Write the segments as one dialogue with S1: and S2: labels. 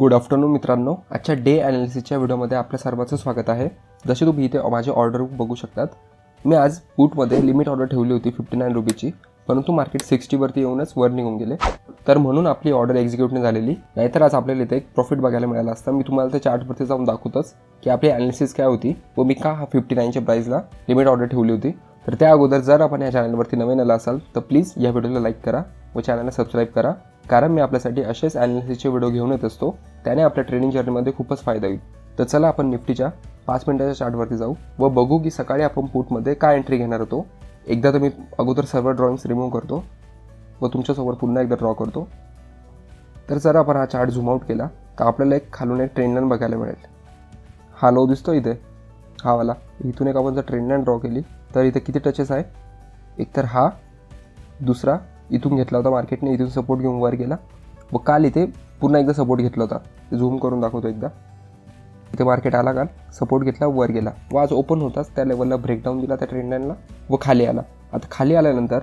S1: Good afternoon मित्रांनो, आजच्या day ॲनालिसिसच्या व्हिडिओमध्ये आपल्या सर्वांचं स्वागत आहे. जसे तुम्ही इथे माझे ऑर्डर बघू शकतात. मी आज पुटमध्ये लिमिट ऑर्डर ठेवली होती 59 रुपीची, परंतु मार्केट 60वरती येऊनच वर निघून गेले. तर म्हणून आपली ऑर्डर एक्झिक्यूट नाही झालेली. नाहीतर आज आपल्याला इथे एक प्रॉफिट बघायला मिळाला असता. मी तुम्हाला ते चार्टवरती जाऊन दाखवतोच की आपली ॲनालिसिस काय होती व मी का 59च्या प्राईसला लिमिट ऑर्डर ठेवली होती. तर त्या अगोदर जर आपण या चॅनलवरती नवीन आला असाल तर प्लीज या व्हिडिओला लाईक करा व चॅनलला सबस्क्राईब करा, कारण मी आपल्यासाठी असेच ॲनालिसिसचे व्हिडिओ घेऊन येत असतो. त्याने आपल्या ट्रेडिंग जर्नीमध्ये खूपच फायदा होईल. तर चला आपण निफ्टीच्या 5 मिनिटाच्या चार्टवरती जाऊ व बघू की सकाळी आपण पुटमध्ये काय एंट्री घेणार होतो. एकदा तर मी अगोदर सर्व ड्रॉइंग्स रिमूव्ह करतो व तुमच्यासोबत पुन्हा एकदा ड्रॉ करतो. तर जर आपण हा चार्ट झूम आउट केला तर आपल्याला एक खालून एक ट्रेंड लाईन बघायला मिळेल. हा लो दिसतो इथे, हा वाला. इथून एक आपण जर ट्रेंड लाईन ड्रॉ केली तर इथे किती टचेस आहे. एक तर हा, दुसरा इथून घेतला होता मार्केटने, इथून सपोर्ट घेऊन वर गेला व काल इथे पुन्हा एकदा सपोर्ट घेतला होता. झूम करून दाखवतो एकदा. इथे मार्केट आला, काल सपोर्ट घेतला, वर गेला व आज ओपन होताच त्या लेवलला ब्रेकडाऊन दिला त्या ट्रेंड लाईनला व खाली आला. आता खाली आल्यानंतर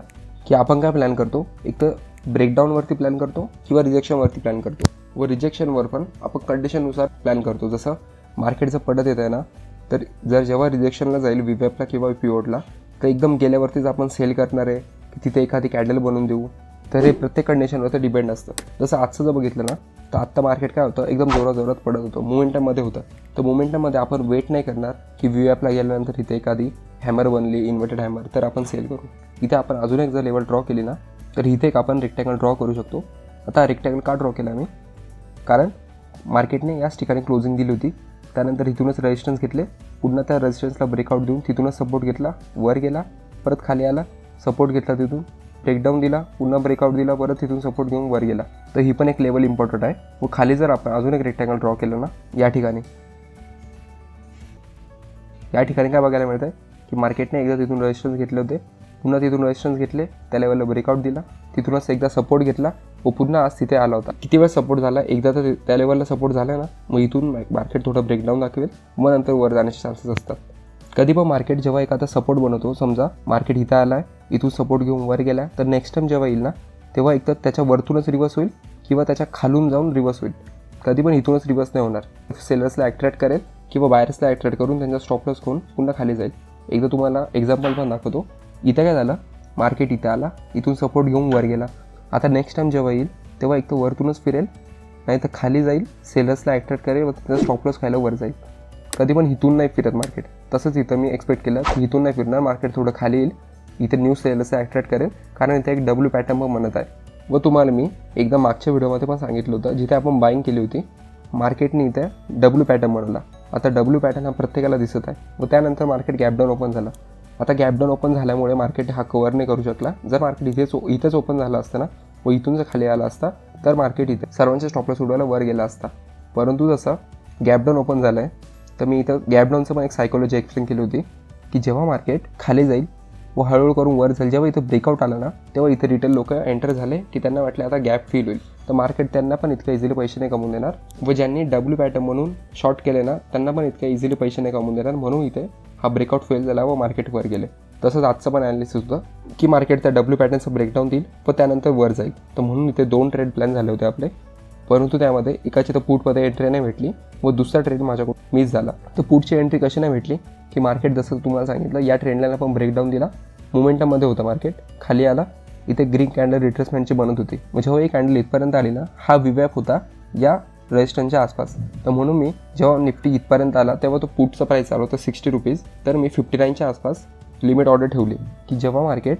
S1: की आपण काय प्लॅन करतो, एक तर ब्रेकडाऊनवरती प्लॅन करतो किंवा रिजेक्शनवरती प्लॅन करतो. व रिजेक्शनवर पण आपण कंडिशननुसार प्लॅन करतो. जसं मार्केट जर पडत येत आहे ना, तर जर जेव्हा रिजेक्शनला जाईल व्हीवॅपला किंवा पिवोटला, तर एकदम गेल्यावरतीच आपण सेल करणार आहे की तिथे एखादी कॅन्डल बनवून देऊ. तर हे प्रत्येक कंडिशनवरती डिपेंड असतं. जसं आजचं जर बघितलं ना, तर आत्ता मार्केट काय होतं, एकदम जोरात पडत होतं, मोमेंटममध्ये होतं. तर मोमेंटममध्ये आपण वेट नाही करणार की व्हीवॅपला गेल्यानंतर इथे एखादी हॅमर बनली, इन्व्हर्टेड हॅमर, तर आपण सेल करू. इथे आपण अजून एक जर लेवल ड्रॉ केली ना, तर इथे एक आपण रेक्टँगल ड्रॉ करू शकतो. आता रेक्टँगल का ड्रॉ केला मी, कारण मार्केटने याच ठिकाणी क्लोजिंग दिली होती. त्यानंतर इथूनच रेजिस्टन्स घेतले, पुन्हा त्या रेजिस्टन्सला ब्रेकआउट देऊन तिथूनच सपोर्ट घेतला, वर गेला, परत खाली आला, सपोर्ट घेतला, तिथून ब्रेकडाऊन दिला, पुन्हा ब्रेकआउट दिला, परत तिथून सपोर्ट घेऊन वर गेला. तर ही पण एक लेवल इम्पॉर्टंट आहे. व खाली जर आपण अजून एक रेक्टँगल ड्रॉ केलं ना, या ठिकाणी काय बघायला मिळतं आहे की मार्केटने एकदा तिथून रेजिस्टन्स घेतले होते, पुन्हा तिथून रेजिस्टन्स घेतले, त्या लेवलला ब्रेकआउट दिला, तिथूनच एकदा सपोर्ट घेतला व पुन्हा आज तिथे आला होता. किती वेळ सपोर्ट झाला, एकदा तर त्या लेवलला सपोर्ट झाला ना, मग इथून मार्केट थोडं ब्रेकडाऊन दाखवेल, मग नंतर वर जाण्याचे चान्सेस असतात. कधी पण मार्केट जेव्हा एखादा सपोर्ट बनवतो, समजा मार्केट इथं आला आहे, इथून सपोर्ट घेऊन वर गेला, तर नेक्स्ट टाइम जेव्हा येईल ना, तेव्हा एकतर त्याच्या वरतूनच रिव्हर्स होईल किंवा त्याच्या खालून जाऊन रिव्हर्स होईल. कधी पण इथूनच रिव्हर्स नाही होणार. सेलर्सला ॲट्रॅक्ट करेल किंवा बायर्सला ॲट्रॅक्ट करून त्यांचा स्टॉप लॉस करून पुन्हा खाली जाईल. एकदा तुम्हाला एक्झाम्पल पण दाखवतो. इथं काय झालं, मार्केट इथं आला, इथून सपोर्ट घेऊन वर गेला. आता नेक्स्ट टाइम जेव्हा येईल तेव्हा एक तर वरतूनच फिरेल, नाही तर खाली जाईल, सेलर्सला ॲट्रॅक्ट करेल व त्याचा स्टॉप लॉस खायला वर जाईल. कधी पण इथून नाही फिरत मार्केट. तसंच इथं मी एक्सपेक्ट केलं की इथून नाही फिरणार, मार्केट थोडं खाली येईल, इथे न्यू सेलर्सला ॲट्रॅक्ट करेल, कारण इथे एक डब्ल्यू पॅटर्न पण म्हणत आहे. व तुम्हाला मी एकदा मागच्या व्हिडिओमध्ये पण सांगितलं होतं, जिथे आपण बाईंग केली होती, मार्केटने इथे डब्ल्यू पॅटर्न बनवला. आता डब्ल्यू पॅटर्न हा प्रत्येकाला दिसत आहे व त्यानंतर मार्केट गॅपडाऊन ओपन झाला. आता गॅपडाऊन ओपन झाल्यामुळे मार्केट हा कव्हर नाही करू शकला. जर मार्केट इथेच ओपन झालं असतं ना व इथून जर खाली आला असता, तर मार्केट इथे सर्वांच्या स्टॉप लॉस उडवायला वर गेला असता. परंतु जसं गॅपडाऊन ओपन झालं आहे, तर मी इथं गॅपडाऊनचं पण एक सायकोलॉजी एक्सप्लेन केली होती की जेव्हा मार्केट खाली जाईल व हळूहळू करून वर जाईल, जेव्हा इथं ब्रेकआउट आला ना, तेव्हा इथे रिटेल लोक एंटर झाले की त्यांना वाटले आता गॅप फील होईल, तर मार्केट त्यांना पण इतकं इझिली पैसे नाही कमवून देणार. व ज्यांनी डब्ल्यू पॅटर्न म्हणून शॉर्ट केले ना, त्यांना पण इतकं इझिली पैसे नाही कमवून देणार. म्हणून इथे हा ब्रेकआउट फेल झाला व मार्केट वर गेले. तसंच आजचं पण ॲनालिसिस होतं की मार्केट त्या डब्ल्यू पॅटर्नचं ब्रेकडाऊन देईल व त्यानंतर वर जाईल. तर म्हणून इथे 2 ट्रेड प्लॅन झाले होते आपले, परंतु त्यामध्ये एकाची तर पुटमध्ये एंट्री नाही भेटली व दुसरा ट्रेड माझ्याकडून मिस झाला. तर पुटची एंट्री कशी नाही भेटली की मार्केट जसं तुम्हाला सांगितलं, या ट्रेंडला पण ब्रेकडाऊन दिला, मोमेंटममध्ये होतं मार्केट, खाली आला, इथे ग्रीन कॅन्डल रिट्रेसमेंटची बनत होती. मग जेव्हा ही कॅन्डल इथपर्यंत आली ना, हा व्हीवॅप होता या रेजिस्टन्सच्या आसपास. तर म्हणून मी जेव्हा निफ्टी इथपर्यंत आला तेव्हा तो पुटचा प्राईस आला होता 60 रुपीज. तर मी 59च्या आसपास लिमिट ऑर्डर ठेवली की जेव्हा मार्केट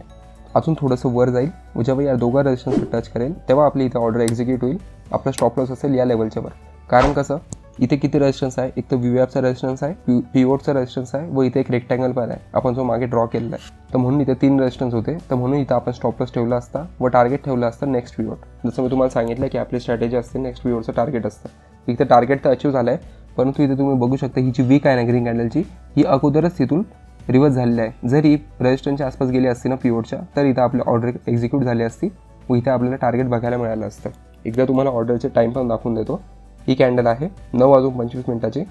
S1: अजून थोडंसं वर जाईल व जेव्हा या दोघा रेजिस्टन्सला टच करेल तेव्हा आपली इथे ऑर्डर एक्झिक्यूट होईल. आपला स्टॉप लॉस असेल या लेवलच्या वर. कारण कसं, इथे किती रेजिस्टन्स आहे, एक तर व्हीवॅपचा रेजिस्टन्स आहे, पिवोटचा रेजिस्टन्स आहे व इथे एक रेक्टँगल पण आहे आपण जो मागे ड्रॉ केलेला आहे. तर म्हणून इथे 3 रेजिस्टन्स होते. तर म्हणून इथं आपण स्टॉप लॉस ठेवला असता व टार्गेट ठेवलं असतं नेक्स्ट पिवोट. जसं मी तुम्हाला सांगितलं की आपली स्ट्रॅटेजी असते नेक्स्ट पिवोटचं टार्गेट असतं. इथे टार्गेट तर अचीव झालं आहे, परंतु इथे तुम्ही बघू शकता ही जी वीक आहे ना ग्रीन कॅन्डलची, ही अगोदरच तिथून रिव्हर्स झालेली आहे. जर ही रेजिस्टन्सच्या आसपास गेली असती ना पिवोटच्या, तर इथं आपली ऑर्डर एक्झिक्यूट झाली असती व इथे आपल्याला टार्गेट बघायला मिळालं असतं. एकदा तुम्हाला ऑर्डरचे टाईम पण दाखवून देतो. ही कॅन्डल आहे 9:25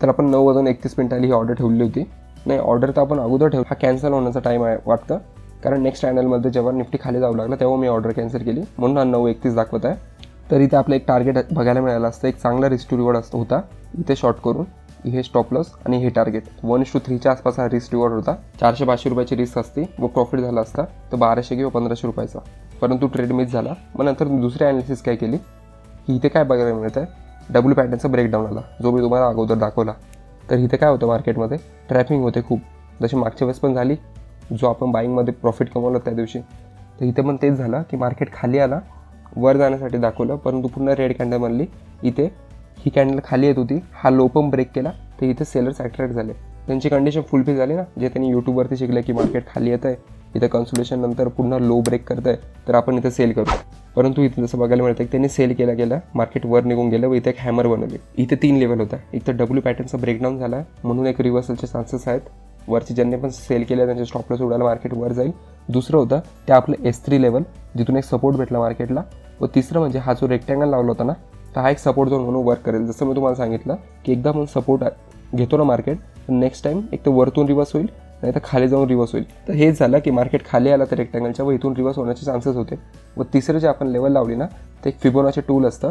S1: तर आपण 9:31 ही ऑर्डर ठेवली होती. नाही, ऑर्डर तर आपण अगोदर ठेवली, हा कॅन्सल होण्याचा टाईम आहे वाटतं, कारण नेक्स्ट चॅनलमध्ये जेव्हा निफ्टी खाली जाऊ लागला तेव्हा मी ऑर्डर कॅन्सल केली, म्हणून हा 9:31 दाखवत आहे. तर इथे आपलं एक टार्गेट बघायला मिळालं असतं, एक चांगला रिस्क टू रिवॉर्ड होता. इथे शॉर्ट करून हे स्टॉप लॉस आणि हे टार्गेट 1:3च्या आसपास हा रिस्क रिवॉर्ड होता. 400-500 रुपयाची रिस्क असते व प्रॉफिट झाला असता तर 1200 किंवा 1500 रुपयाचा. परंतु ट्रेड मिस झाला. मग नंतर दुसरी ॲनालिसिस काय केली की इथे काय बघायला मिळतं आहे, डब्ल्यू पॅटर्नचा ब्रेकडाऊन आला जो मी तुम्हाला अगोदर दाखवला. तर इथे काय होतं, मार्केटमध्ये ट्रॅपिंग होते खूप, जशी मागच्या वेळेस पण झाली जो आपण बाईंगमध्ये प्रॉफिट कमवलं त्या दिवशी. तर इथे पण तेच झालं की मार्केट खाली आला, वर जाण्यासाठी दाखवलं, परंतु पुन्हा रेड कॅन्डल बनली. इथे ही कॅन्डल खाली येत होती, हा लो पण ब्रेक केला, तर इथे सेलर्स अट्रॅक्ट झाले. त्यांची कंडिशन फुलफिल झाली ना, जे त्यांनी यूट्यूबवरती शिकले की मार्केट खाली येतं आहे, इथं कन्सोलेशन नंतर पुन्हा लो ब्रेक करत आहे, तर आपण इथं सेल करू. परंतु इथं जसं बघायला मिळतं की त्यांनी सेल केला मार्केट वर निघून गेलं व इथे एक हॅमर बनवली. इथे 3 लेवल होता. एक तर डब्ल्यू पॅटर्नचा ब्रेकडाऊन झाला म्हणून एक रिव्हर्सलचे चान्सेस आहेत. वरची ज्यांनी पण सेल केलं त्यांचे स्टॉप लॉस उडाला, मार्केट वर जाईल. दुसरं होतं ते आपलं S3 लेवल, जिथून एक सपोर्ट भेटला मार्केटला. व तिसरं म्हणजे हा जो रेक्टँगल लावला होता ना, तर हा एक सपोर्ट झोन म्हणून वर्क करेल. जसं मी तुम्हाला सांगितलं की एकदा म्हणून सपोर्ट घेतो ना मार्केट, तर नेक्स्ट टाईम एक तर वरतून रिव्हर्स होईल नाही तर खाली जाऊन रिव्हर्स होईल. तर हेच झालं की मार्केट खाली आला तर रेक्टँगलच्या व इथून रिव्हर्स होण्याचे चान्सेस होते. व तिसरं जे आपण लेवल लावली ना, ते एक फिबोनाची टूल असतं.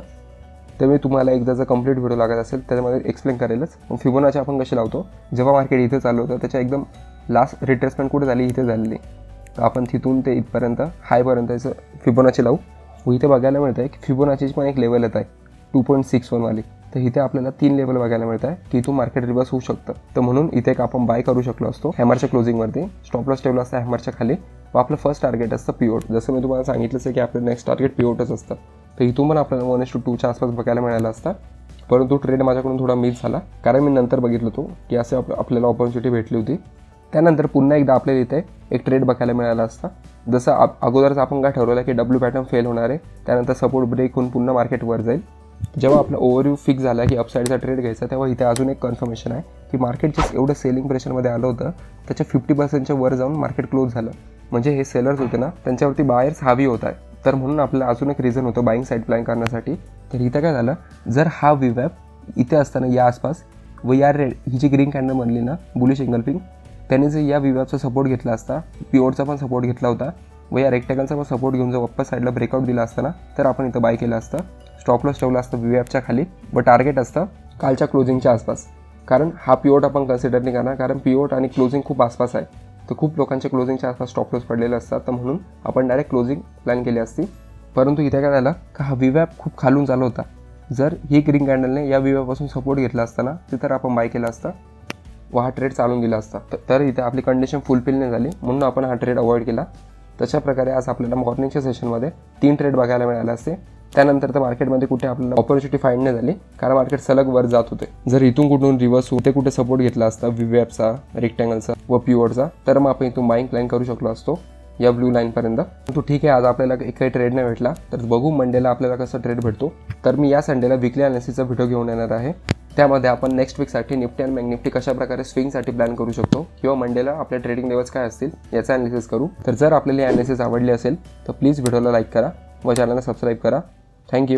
S1: तर मी तुम्हाला एकदा जर कंप्लीट व्हिडिओ लागत असेल त्याच्यामध्ये एक्सप्लेन करेलच. मग फिबोनाची आपण कशी लावतो, जेव्हा मार्केट इथे चालू होतं त्याच्या एकदम लास्ट रिट्रेसमेंट कुठे झाली, इथे झालेली. तर आपण तिथून ते इथपर्यंत हायपर्यंत याचं फिबोनाची लावू. व इथे बघायला मिळतं आहे की फिबोनाचीची पण एक लेवल येत आहे 2.61 वाली. तर इथे आपल्याला 3 लेवल बघायला मिळत आहे की इथून मार्केट रिव्हर्स होऊ शकतं. तर म्हणून इथे एक आपण बाय करू शकलो असतो हॅमरच्या क्लोजिंगवरती. स्टॉप लॉस ठेवला असता हॅमरच्या खाली. व आपलं फर्स्ट टार्गेट असतं पिओट. जसं मी तुम्हाला सांगितलंच आहे की आपलं नेक्स्ट टार्गेट पिओटच असतं. तर इथून पण आपल्याला 1:2च्या आसपास बघायला मिळालं असतं. परंतु ट्रेड माझ्याकडून थोडा मिस झाला, कारण मी नंतर बघितलं होतो की असं आपल्याला ऑपॉर्च्युनिटी भेटली होती. त्यानंतर पुन्हा एकदा आपल्याला इथे एक ट्रेड बघायला मिळाला असता. जसं अगोदरच आपण काय ठरवलं की डब्ल्यू पॅटर्न फेल होणार आहे, त्यानंतर सपोर्ट ब्रेक होऊन पुन्हा मार्केट वर जाईल. जेव्हा आपला ओव्हरव्ह्यू फिक्स झाला की अपसाईडचा ट्रेड घ्यायचा, तेव्हा इथे अजून एक कन्फर्मेशन आहे की मार्केट जे एवढं सेलिंग प्रेशरमध्ये आलं होतं त्याच्या 50%च्या वर जाऊन मार्केट क्लोज झालं. म्हणजे हे सेलर्स होते ना, त्यांच्यावरती बायर्स हावी होत आहे. तर म्हणून आपल्याला अजून एक रिझन होतं बाईंग साईड प्लॅन करण्यासाठी. तर इथं काय झालं, जर हा विवॅप इथे असताना या आसपास व या रेड ही जी ग्रीन कॅन्डल बनली ना बुलिश एंगल्फिंग, त्याने जर या विवॅपचा सपोर्ट घेतला असता, पिओटचा पण सपोर्ट घेतला होता व या रेक्टॅगलचा पण सपोर्ट घेऊन जर वापस साईडला ब्रेकआउट दिला असता ना, तर आपण इथं बाय केलं असतं. स्टॉप लॉस ठेवला असतं विवॅपच्या खाली व टार्गेट असतं कालच्या क्लोजिंगच्या आसपास. कारण हा पिओट आपण कन्सिडर नाही करणार, कारण पिओट आणि क्लोजिंग खूप आसपास आहे. तर खूप लोकांच्या क्लोजिंगच्या आसपास स्टॉप लॉस पडलेले असतात. तर म्हणून आपण डायरेक्ट क्लोजिंग प्लॅन केली असती. परंतु इथे काय झालं का हा विवॅप खूप खालून चालू होता. जर ही ग्रीन कॅन्डलने या विवॅपासून सपोर्ट घेतला असता ना, तर आपण बाय केला असता व हा ट्रेड चालून गेला असता. तर इथे आपली कंडिशन फुलफिल नाही झाली म्हणून आपण हा ट्रेड अवॉइड केला. तशा प्रकारे आज आपल्याला मॉर्निंगच्या सेशनमध्ये 3 ट्रेड बघायला मिळाले असते. त्यानंतर तर मार्केटमध्ये कुठे आपल्याला ऑपॉर्च्युनिटी फाइंड नाही झाली, कारण मार्केट सलग वर जात होते. जर इथून कुठून रिव्हर्स होते कुठे सपोर्ट घेतला असता विवॅपचा, रेक्टँगलचा व पिओटचा, तर मग आपण इथून बाईंग प्लॅन करू शकलो असतो या ब्लू लाईनपर्यंत. तो ठीक आहे, आज आपल्याला काही ट्रेड नाही भेटला, तर बघू मंडेला आपल्याला कसा ट्रेड भेटतो. तर मी या संडेला विकली अनालिसिसचा व्हिडिओ घेऊन येणार आहे. त्यामध्ये आपण नेक्स्ट वीकसाठी निफ्टी आणि बँक निफ्टी कशा प्रकारे स्विंगसाठी प्लॅन करू शकतो किंवा मंडेला आपल्या ट्रेडिंग लेवल्स काय असतील याचा अनालिसिस करू. तर जर आपल्याला ही अनालिसिस आवडली असेल तर प्लीज व्हिडिओला लाईक करा व चॅनलला सबस्क्राईब करा. थँक्यू.